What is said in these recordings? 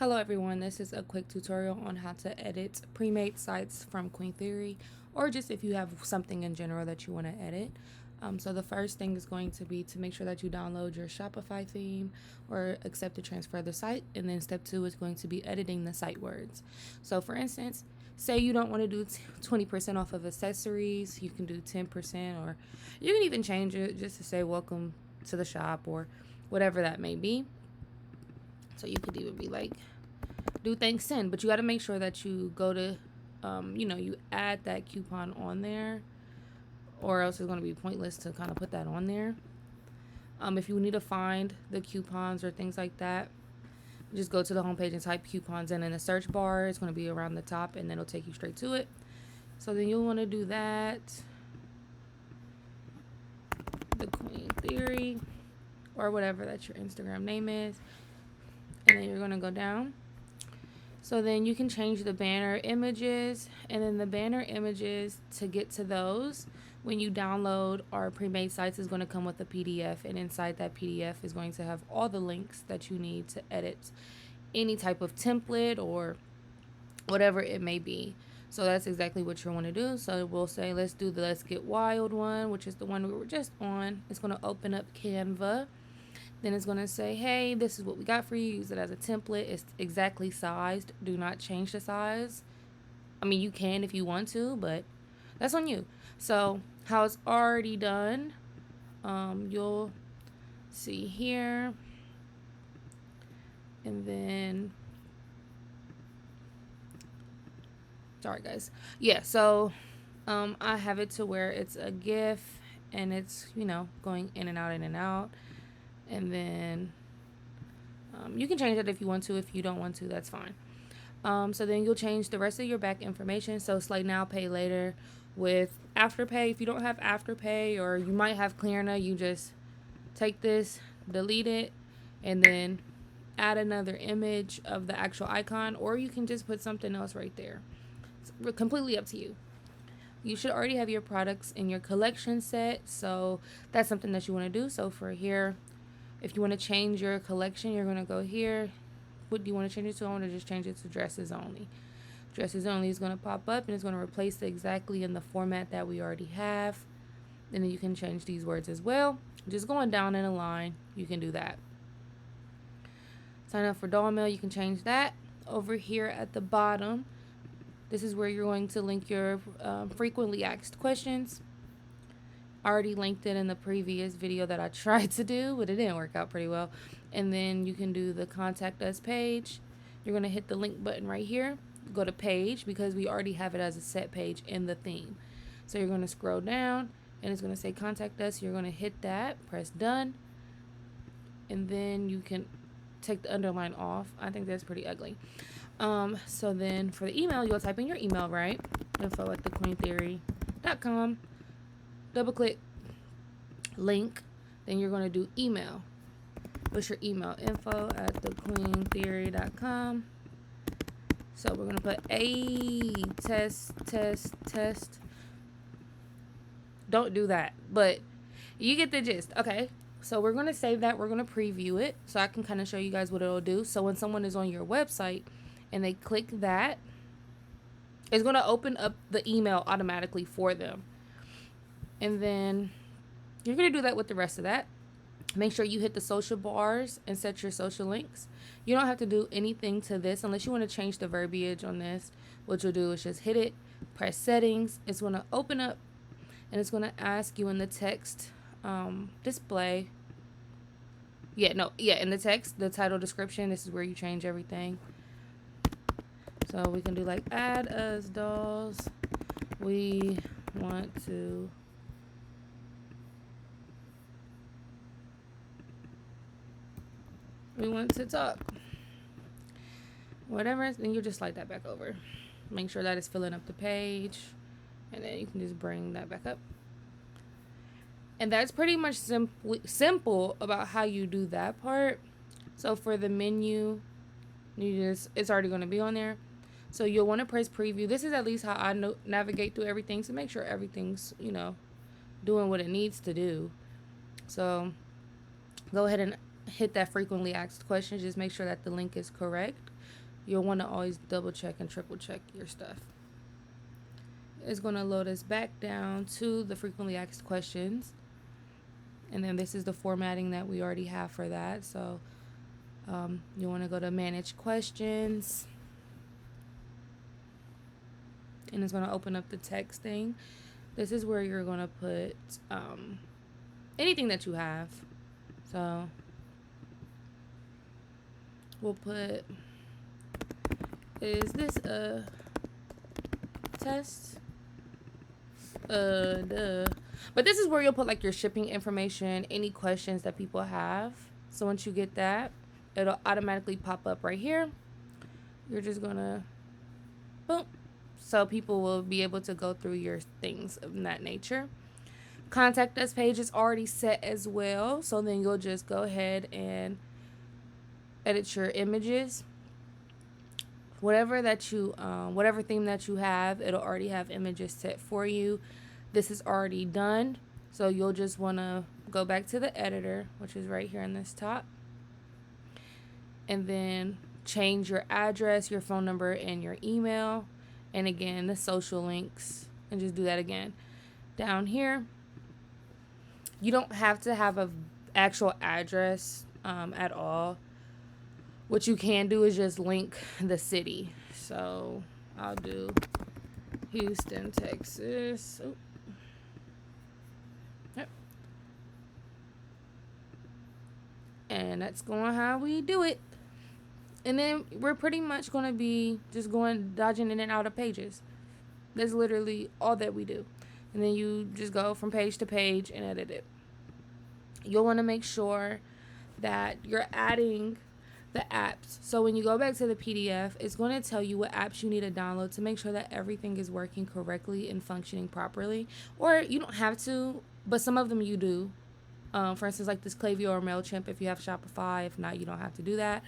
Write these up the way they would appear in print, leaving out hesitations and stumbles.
Hello everyone, this is a quick tutorial on how to edit pre-made sites from Queen Theory, or just if you have something in general that you want to edit. So the first thing is going to be to make sure that you download your Shopify theme or accept to transfer the site, and then step 2 is going to be editing the site words. So for instance, say you don't want to do 20% off of accessories, you can do 10%, or you can even change it just to say welcome to the shop or whatever that may be. So you could even be like, do thanks send, but you got to make sure that you go to, you add that coupon on there, or else it's going to be pointless to kind of put that on there. If you need to find the coupons or things like that, just go to the homepage and type coupons in the search bar. It's going to be around the top, and then it'll take you straight to it. So then you'll want to do that. The Queen Theory, or whatever that your Instagram name is. And then you're going to go down. So then you can change the banner images, and then the banner images, to get to those, when you download our pre-made sites, is going to come with a PDF, and inside that PDF is going to have all the links that you need to edit any type of template or whatever it may be. So that's exactly what you want to do. So we'll say, let's do the Let's Get Wild one, which is the one we were just on. It's going to open up Canva. Then it's going to say, hey, this is what we got for you. Use it as a template. It's exactly sized. Do not change the size. I mean, you can if you want to, but that's on you. So how it's already done, you'll see here. And then, sorry guys. Yeah, so I have it to where it's a GIF, and it's, going in and out, in and out. And then you can change it if you want to. If you don't want to, that's fine. So then you'll change the rest of your back information. So Slay Now, Pay Later with Afterpay. If you don't have Afterpay, or you might have Klarna, you just take this, delete it, and then add another image of the actual icon, or you can just put something else right there. It's completely up to you. You should already have your products in your collection set, so that's something that you want to do. So for here, if you want to change your collection, you're going to go here. What do you want to change it to? I want to just change it to dresses only. Dresses only is going to pop up, and it's going to replace it exactly in the format that we already have. And then you can change these words as well. Just going down in a line, you can do that. Sign up for doll mail, you can change that. Over here at the bottom, this is where you're going to link your frequently asked questions. I already linked it in the previous video that I tried to do, but it didn't work out pretty well. And then you can do the contact us page. You're going to hit the link button right here. Go to page, because we already have it as a set page in the theme. So you're going to scroll down, and it's going to say contact us. You're going to hit that, press done. And then you can take the underline off. I think that's pretty ugly. So then for the email, you'll type in your email, right? info@thequeentheory.com. Double click link, then you're going to do email. What's your email? info@thequeentheory.com. So we're going to put a test. Don't do that, but you get the gist. Okay, so we're going to save that. We're going to preview it so I can kind of show you guys what it'll do. So when someone is on your website and they click that, it's going to open up the email automatically for them. And then you're going to do that with the rest of that. Make sure you hit the social bars and set your social links. You don't have to do anything to this unless you want to change the verbiage on this. What you'll do is just hit it, press settings. It's going to open up, and it's going to ask you in the text display. In the text, the title description, this is where you change everything. So we can do like, add us dolls. We want to talk, whatever. Then you just slide that back over, make sure that it's filling up the page, and then you can just bring that back up. And that's pretty much simple about how you do that part. So for the menu, it's already going to be on there, so you'll want to press preview. This is at least how I navigate through everything, to make sure everything's doing what it needs to do. So go ahead and hit that frequently asked questions. Just make sure that the link is correct. You'll want to always double check and triple check your stuff. It's going to load us back down to the frequently asked questions. And then this is the formatting that we already have for that. So you want to go to manage questions. And it's going to open up the text thing. This is where you're going to put anything that you have. So we'll put, is this a test? Duh. But this is where you'll put like your shipping information, any questions that people have. So once you get that, it'll automatically pop up right here. You're just gonna, boom. So people will be able to go through your things of that nature. Contact us page is already set as well. So then you'll just go ahead and edit your images. Whatever theme that you have, it'll already have images set for you. This is already done. So you'll just want to go back to the editor, which is right here in this top. And then change your address, your phone number, and your email. And again, the social links. And just do that again. Down here, you don't have to have an actual address at all. What you can do is just link the city. So I'll do Houston, Texas. Oh. Yep. And that's going how we do it. And then we're pretty much going to be just dodging in and out of pages. That's literally all that we do. And then you just go from page to page and edit it. You'll want to make sure that you're adding the apps. So when you go back to the PDF, it's going to tell you what apps you need to download to make sure that everything is working correctly and functioning properly. Or you don't have to, but some of them you do. For instance, like this Klaviyo or MailChimp if you have Shopify. If not, you don't have to do that.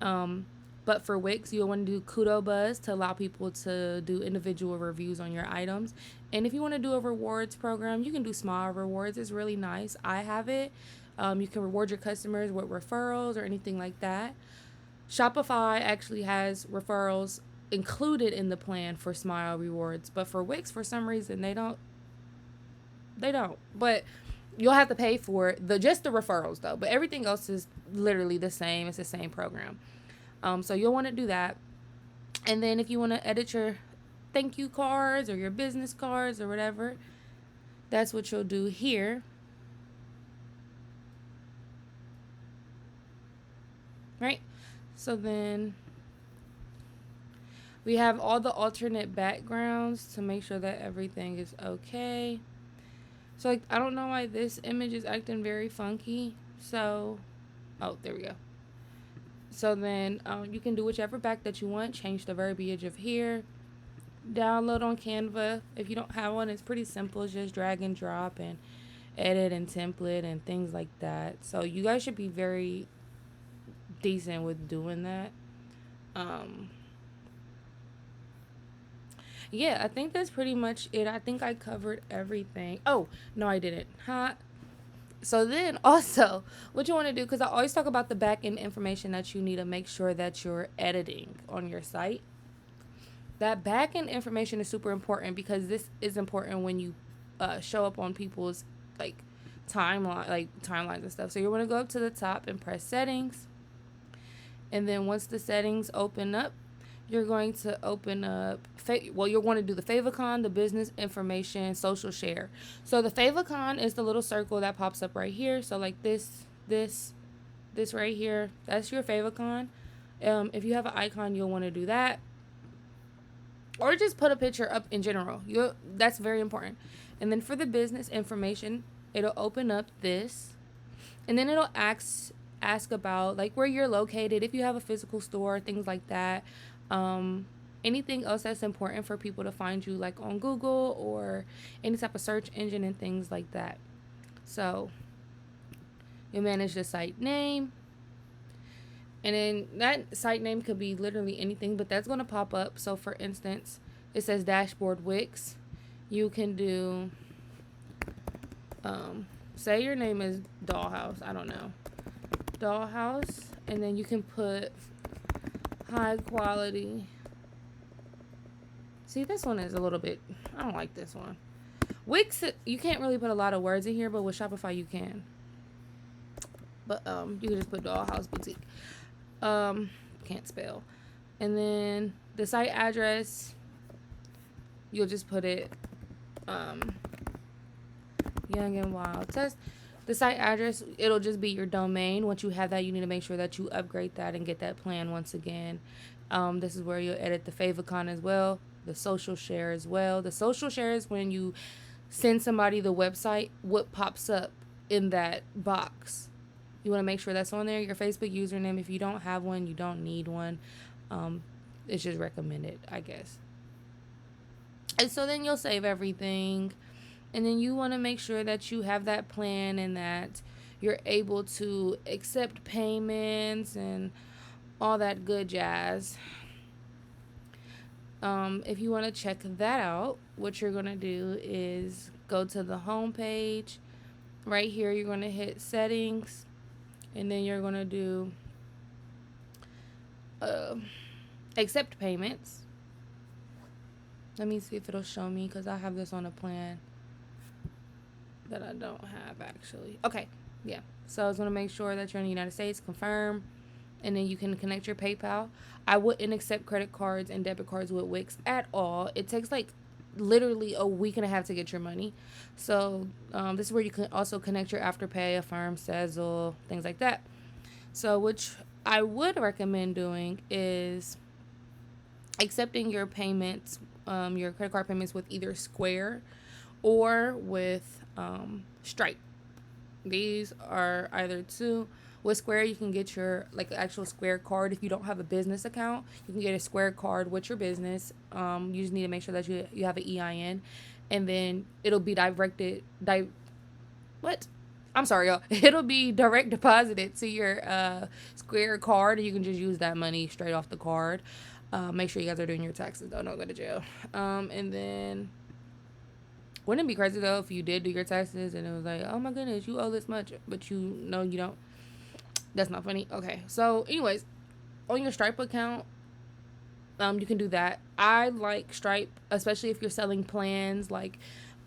But for Wix, you'll want to do Kudo Buzz to allow people to do individual reviews on your items. And if you want to do a rewards program, you can do Smile Rewards. It's really nice. I have it. You can reward your customers with referrals or anything like that. Shopify actually has referrals included in the plan for Smile Rewards. But for Wix, for some reason, they don't. But you'll have to pay for it. Just the referrals, though. But everything else is literally the same. It's the same program. So you'll want to do that. And then if you want to edit your thank you cards or your business cards or whatever, that's what you'll do here. Right? So then we have all the alternate backgrounds to make sure that everything is okay. So like, I don't know why this image is acting very funky. So, oh, there we go. So then you can do whichever back that you want. Change the verbiage of here. Download on Canva. If you don't have one, it's pretty simple. It's just drag and drop and edit and template and things like that. So you guys should be very decent with doing that. Yeah, I think that's pretty much it. I think I covered everything. Oh, no, I didn't. So then also what you want to do, because I always talk about the back end information that you need to make sure that you're editing on your site. That back end information is super important because this is important when you show up on people's timelines and stuff. So you want to go up to the top and press settings. And then once the settings open up, you're going to open up, you're going to do the favicon, the business information, social share. So the favicon is the little circle that pops up right here. So like this right here, that's your favicon. If you have an icon, you'll want to do that. Or just put a picture up in general. That's very important. And then for the business information, it'll open up this. And then it'll ask about like where you're located, if you have a physical store, things like that. Anything else that's important for people to find you, like on Google or any type of search engine and things like that. So you manage the site name, and then that site name could be literally anything, but that's going to pop up. So for instance, it says Dashboard Wix. You can do say your name is Dollhouse, I don't know, dollhouse, and then you can put high quality. See, this one is a little bit, I don't like this one. Wix, you can't really put a lot of words in here, but with Shopify you can. But you can just put dollhouse boutique. Can't spell. And then the site address, you'll just put it Young and Wild Test. The site address, it'll just be your domain. Once you have that, you need to make sure that you upgrade that and get that plan once again. This is where you'll edit the favicon as well, the social share as well. The social share is when you send somebody the website, what pops up in that box. You want to make sure that's on there. Your Facebook username, if you don't have one, you don't need one. It's just recommended, I guess. And so then you'll save everything. And then you want to make sure that you have that plan and that you're able to accept payments and all that good jazz. If you want to check that out, what you're going to do is go to the home page. Right here, you're going to hit settings. And then you're going to do accept payments. Let me see if it'll show me, because I have this on a plan that I don't have actually. Okay, yeah. So I was going to make sure that you're in the United States, confirm, and then you can connect your PayPal. I wouldn't accept credit cards and debit cards with Wix at all. It takes like literally a week and a half to get your money. So this is where you can also connect your Afterpay, Affirm, Sezzle, things like that. So which I would recommend doing is accepting your payments, your credit card payments with either Square or with Stripe. These are either two. With Square, you can get your like actual Square card. If you don't have a business account, you can get a Square card with your business. You just need to make sure that you have an EIN, and then it'll be I'm sorry, y'all. It'll be direct deposited to your Square card, and you can just use that money straight off the card. Make sure you guys are doing your taxes, though. Don't go to jail. And then, wouldn't it be crazy, though, if you did do your taxes and it was like, oh my goodness, you owe this much, but you know you don't? That's not funny. Okay. So, anyways, on your Stripe account, you can do that. I like Stripe, especially if you're selling plans like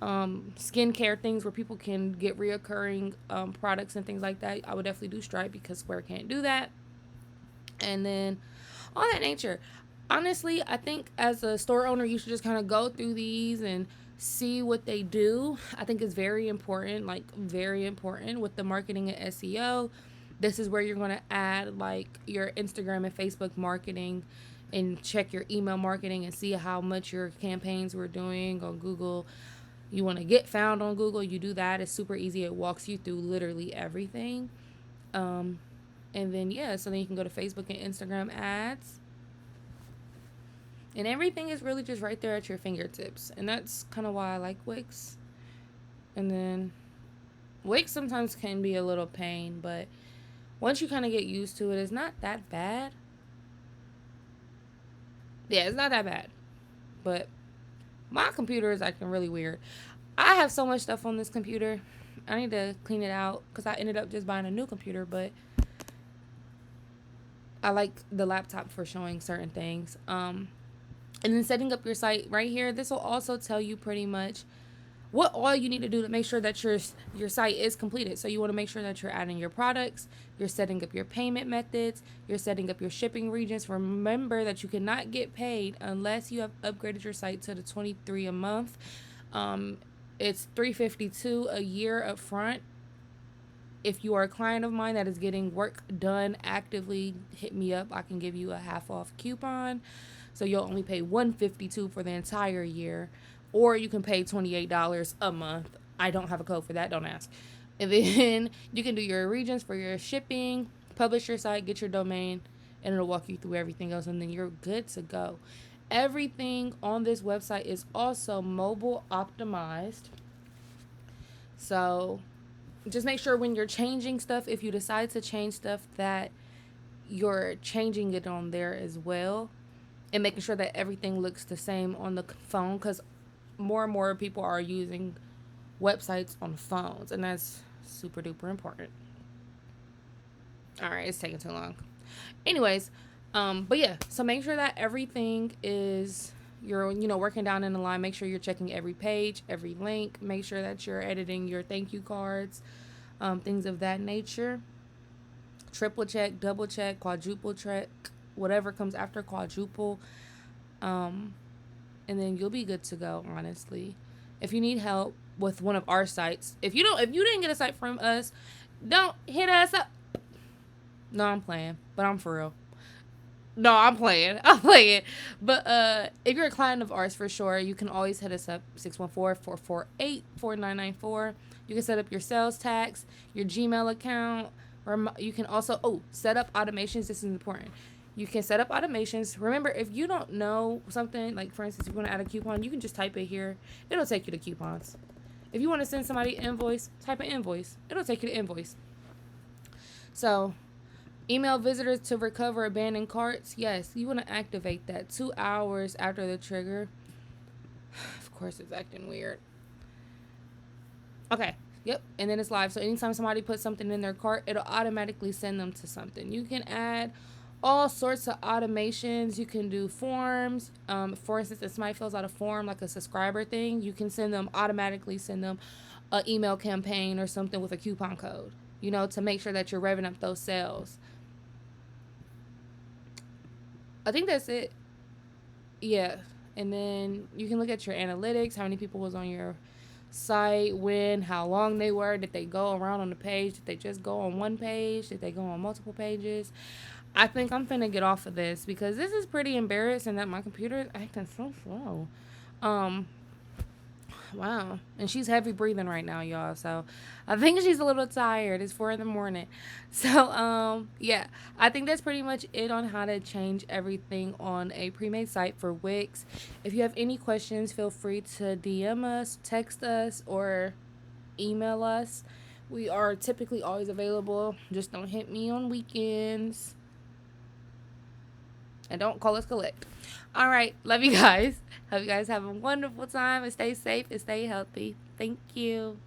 skincare things where people can get reoccurring products and things like that. I would definitely do Stripe because Square can't do that. And then all that nature. Honestly, I think as a store owner, you should just kind of go through these and see what they do. I think it's very important, like very important with the marketing and SEO. This is where you're going to add like your Instagram and Facebook marketing and check your email marketing and see how much your campaigns were doing on Google. You want to get found on Google, you do that. It's super easy. It walks you through literally everything. And then, yeah, so then you can go to Facebook and Instagram ads. And everything is really just right there at your fingertips. And that's kind of why I like Wix. And then Wix sometimes can be a little pain, but once you kind of get used to it, it's not that bad. Yeah, it's not that bad. But my computer is acting really weird. I have so much stuff on this computer. I need to clean it out because I ended up just buying a new computer, but I like the laptop for showing certain things. And then setting up your site right here. This will also tell you pretty much what all you need to do to make sure that your site is completed. So you want to make sure that you're adding your products, you're setting up your payment methods, you're setting up your shipping regions. Remember that you cannot get paid unless you have upgraded your site to the 23 a month. It's $352 a year up front. If you are a client of mine that is getting work done actively, hit me up. I can give you a half off coupon. So you'll only pay $152 for the entire year. Or you can pay $28 a month. I don't have a code for that. Don't ask. And then you can do your regions for your shipping, publish your site, get your domain, and it'll walk you through everything else. And then you're good to go. Everything on this website is also mobile optimized. So just make sure when you're changing stuff, if you decide to change stuff, that you're changing it on there as well. And making sure that everything looks the same on the phone, because more and more people are using websites on phones, and that's super duper important. All right, it's taking too long. Anyways, but yeah, so make sure that everything is you're working down in the line. Make sure you're checking every page, every link. Make sure that you're editing your thank you cards, things of that nature. Triple check, double check, quadruple check, whatever comes after quadruple, um, and then you'll be good to go. Honestly, if you need help with one of our sites, if you didn't get a site from us, don't hit us up. No, I'm playing, but I'm for real. No, I'm playing. I'm playing. But if you're a client of ours for sure, you can always hit us up 614-448-4994. You can set up your sales tax, your Gmail account, or you can also set up automations. This is important. You can set up automations. Remember, if you don't know something, like for instance, if you want to add a coupon, you can just type it here. It'll take you to coupons. If you want to send somebody an invoice, type an invoice. It'll take you to invoice. So email visitors to recover abandoned carts. Yes, you want to activate that 2 hours after the trigger. Of course, it's acting weird. Okay. Yep. And then it's live. So anytime somebody puts something in their cart, it'll automatically send them to something. You can add all sorts of automations. You can do forms. For instance, if somebody fills out a form like a subscriber thing, you can automatically send them an email campaign or something with a coupon code, to make sure that you're revving up those sales. I think that's it. Yeah. And then you can look at your analytics, how many people was on your site, when, how long they were, did they go around on the page, did they just go on one page, did they go on multiple pages. I think I'm finna get off of this because this is pretty embarrassing that my computer is acting so slow. Wow. And she's heavy breathing right now, y'all. So I think she's a little tired. It's 4 in the morning. So, yeah, I think that's pretty much it on how to change everything on a pre-made site for Wix. If you have any questions, feel free to DM us, text us, or email us. We are typically always available. Just don't hit me on weekends. And don't call us collect. All right. Love you guys. Hope you guys have a wonderful time and stay safe and stay healthy. Thank you.